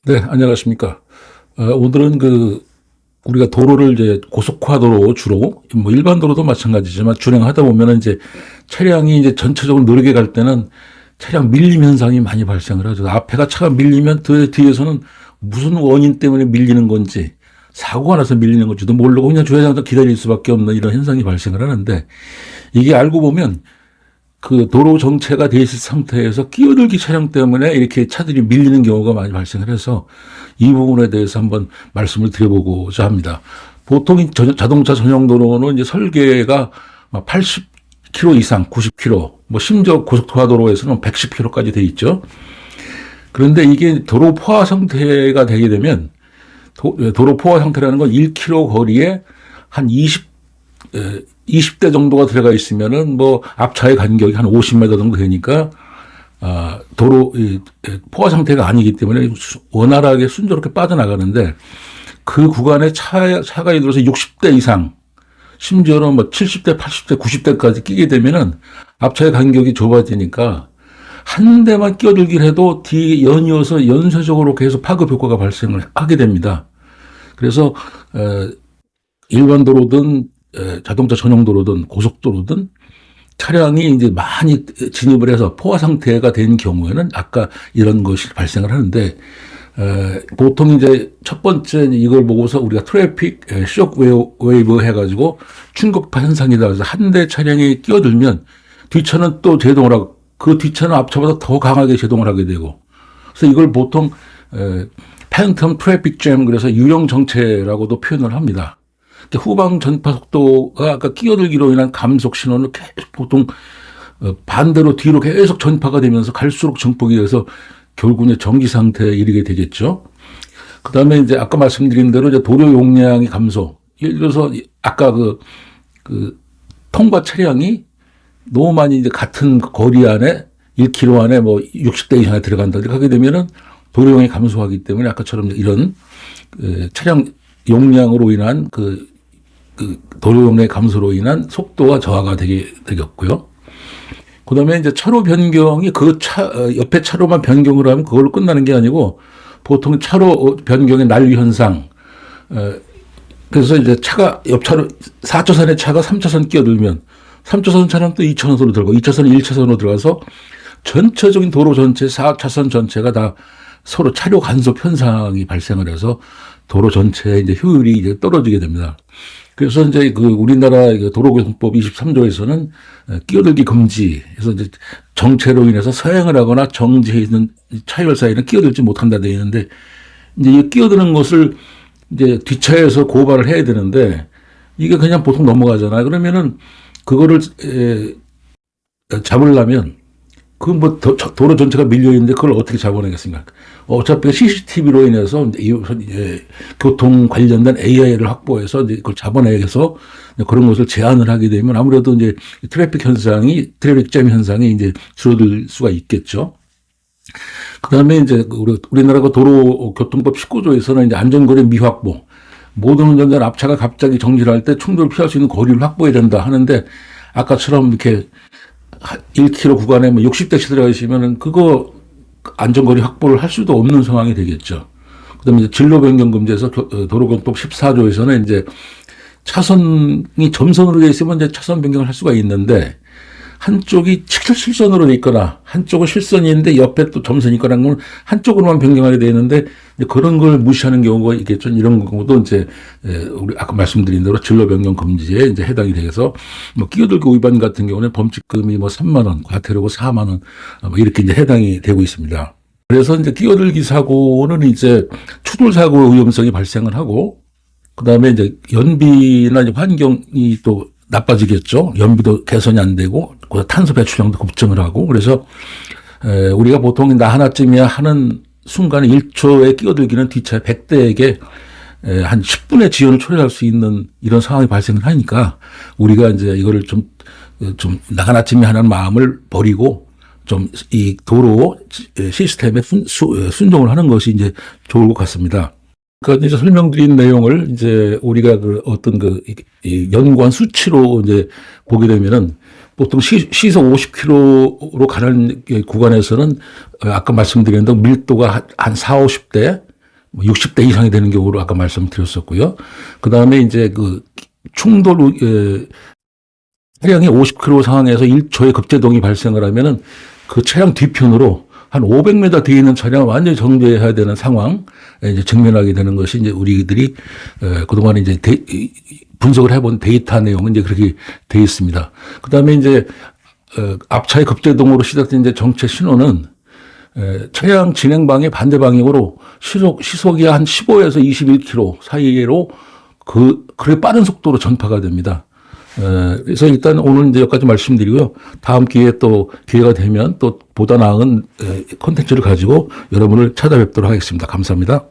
네, 안녕하십니까. 오늘은 우리가 도로를 이제 고속화도로 주로, 뭐 일반 도로도 마찬가지지만 준행하다 보면은 이제 차량이 이제 전체적으로 느리게 갈 때는 차량 밀림 현상이 많이 발생을 하죠. 앞에가 차가 밀리면 뒤에서는 무슨 원인 때문에 밀리는 건지, 사고가 나서 밀리는 건지도 모르고 그냥 주차장에서 기다릴 수밖에 없는 이런 현상이 발생을 하는데, 이게 알고 보면 그 도로 정체가 돼 있을 상태에서 끼어들기 차량 때문에 이렇게 차들이 밀리는 경우가 많이 발생을 해서 이 부분에 대해서 한번 말씀을 드려보고자 합니다. 보통 이 자동차 전용 도로는 이제 설계가 80km 이상, 90km, 뭐 심지어 고속도로에서는 110km까지 돼 있죠. 그런데 이게 도로 포화 상태가 되게 되면 도로 포화 상태라는 건 1km 거리에 한 20대 정도가 들어가 있으면은 뭐 앞차의 간격이 한 50m 정도 되니까 도로 포화 상태가 아니기 때문에 원활하게 순조롭게 빠져나가는데 그 구간에 차가 예를 들어서 60대 이상 심지어는 뭐 70대, 80대, 90대까지 끼게 되면은 앞차의 간격이 좁아지니까 한 대만 끼어들긴 해도 뒤에 연이어서 연쇄적으로 계속 파급 효과가 발생을 하게 됩니다. 그래서 일반 도로든 자동차 전용 도로든 고속도로든 차량이 이제 많이 진입을 해서 포화 상태가 된 경우에는 아까 이런 것이 발생을 하는데, 보통 이제 첫 번째 이걸 보고서 우리가 트래픽 쇼크 웨이브 해가지고 충격파 현상이다. 그래서 한 대 차량이 끼어들면 뒷차는 또 제동을 하고 그 뒷차는 앞차보다 더 강하게 제동을 하게 되고, 그래서 이걸 보통 팬텀 트래픽 잼, 그래서 유령 정체라고도 표현을 합니다. 후방 전파 속도가 아까 끼어들기로 인한 감속 신호는 계속 보통 반대로 뒤로 계속 전파가 되면서 갈수록 증폭이 돼서 결국은 정지 상태에 이르게 되겠죠. 그 다음에 이제 아까 말씀드린 대로 이제 도로 용량이 감소. 예를 들어서 아까 통과 차량이 너무 많이 이제 같은 거리 안에 1km 안에 뭐 60대 이상에 들어간다. 이렇게 하게 되면은 도로용이 감소하기 때문에 아까처럼 이런 차량 용량으로 인한 도로 용량 감소로 인한 속도가 저하가 되겠고요. 그 다음에 이제 차로 변경이 옆에 차로만 변경을 하면 그걸로 끝나는 게 아니고 보통 차로 변경의 난리 현상. 그래서 이제 차가 옆차로 4차선의 차가 3차선 끼어들면 3차선 차량 또 2차선으로 들어가고 2차선이 1차선으로 들어가서 전체적인 도로 전체 4차선 전체가 다 서로 차로 간섭 현상이 발생을 해서 도로 전체의 이제 효율이 이제 떨어지게 됩니다. 그래서 이제 우리나라 도로교통법 23조에서는 끼어들기 금지, 그래서 이제 정체로 인해서 서행을 하거나 정지해 있는 차별 사이는 끼어들지 못한다 되어 있는데, 이제 이 끼어드는 것을 이제 뒷차에서 고발을 해야 되는데 이게 그냥 보통 넘어가잖아요. 그러면은 그거를 잡으려면 뭐 도로 전체가 밀려 있는데 그걸 어떻게 잡아내겠습니까? 어차피 CCTV로 인해서 교통 관련된 AI를 확보해서 이제 그걸 잡아내서 그런 것을 제한을 하게 되면 아무래도 이제 트래픽 잼 현상이 이제 줄어들 수가 있겠죠. 그 다음에 이제 우리나라 도로교통법 19조에서는 이제 안전거리 미확보, 모든 운전자는 앞차가 갑자기 정지를 할 때 충돌을 피할 수 있는 거리를 확보해야 된다 하는데, 아까처럼 이렇게 1km 구간에 뭐 60대씩 들어가 있으면은 그거 안전거리 확보를 할 수도 없는 상황이 되겠죠. 그 다음에 이제 진로 변경 금지에서 도로교통법 14조에서는 이제 차선이 점선으로 되어 있으면 이제 차선 변경을 할 수가 있는데, 한쪽이 실선으로 돼 있거나 한쪽은 실선이 있는데 옆에 또 점선이 있거나 하면 한쪽으로만 변경하게 되는데, 그런 걸 무시하는 경우가 있겠죠. 이런 경우도 이제 우리 아까 말씀드린 대로 진로 변경 금지에 이제 해당이 돼서, 뭐 끼어들기 위반 같은 경우는 범칙금이 뭐 3만 원, 과태료고 4만 원, 뭐 이렇게 이제 해당이 되고 있습니다. 그래서 이제 끼어들기 사고는 이제 추돌 사고 위험성이 발생을 하고, 그 다음에 이제 연비나 이제 환경이 또 나빠지겠죠. 연비도 개선이 안 되고 탄소 배출량도 급증을 하고, 그래서 우리가 보통 나 하나쯤이야 하는 순간에 1초에 끼어들기는 뒷차 100대에게 한 10분의 지연을 초래할 수 있는 이런 상황이 발생을 하니까 우리가 이제 이거를 좀 나 하나쯤이야 하는 마음을 버리고 좀 이 도로 시스템에 순종을 하는 것이 이제 좋을 것 같습니다. 그러니까 이제 설명드린 내용을 이제 우리가 어떤 연관 수치로 이제 보게 되면은 보통 시속 50km로 가는 구간에서는 아까 말씀드린 대로 밀도가 한 4, 50대, 60대 이상이 되는 경우로 아까 말씀드렸었고요. 그 다음에 이제 그 충돌, 차량이 50km 상황에서 1초의 급제동이 발생을 하면은 그 차량 뒤편으로 한 500m 뒤에 있는 차량을 완전히 정지해야 되는 상황에 이제 직면하게 되는 것이 이제 우리들이 그동안 이제 분석을 해본 데이터 내용은 이제 그렇게 돼 있습니다. 그 다음에 이제 앞차의 급제동으로 시작된 이제 정체 신호는 차량 진행방의 반대 방향으로 시속이 한 15에서 21km 사이로 그렇게 빠른 속도로 전파가 됩니다. 그래서 일단 오늘 이제 여기까지 말씀드리고요. 다음 기회에 또 기회가 되면 또 보다 나은 콘텐츠를 가지고 여러분을 찾아뵙도록 하겠습니다. 감사합니다.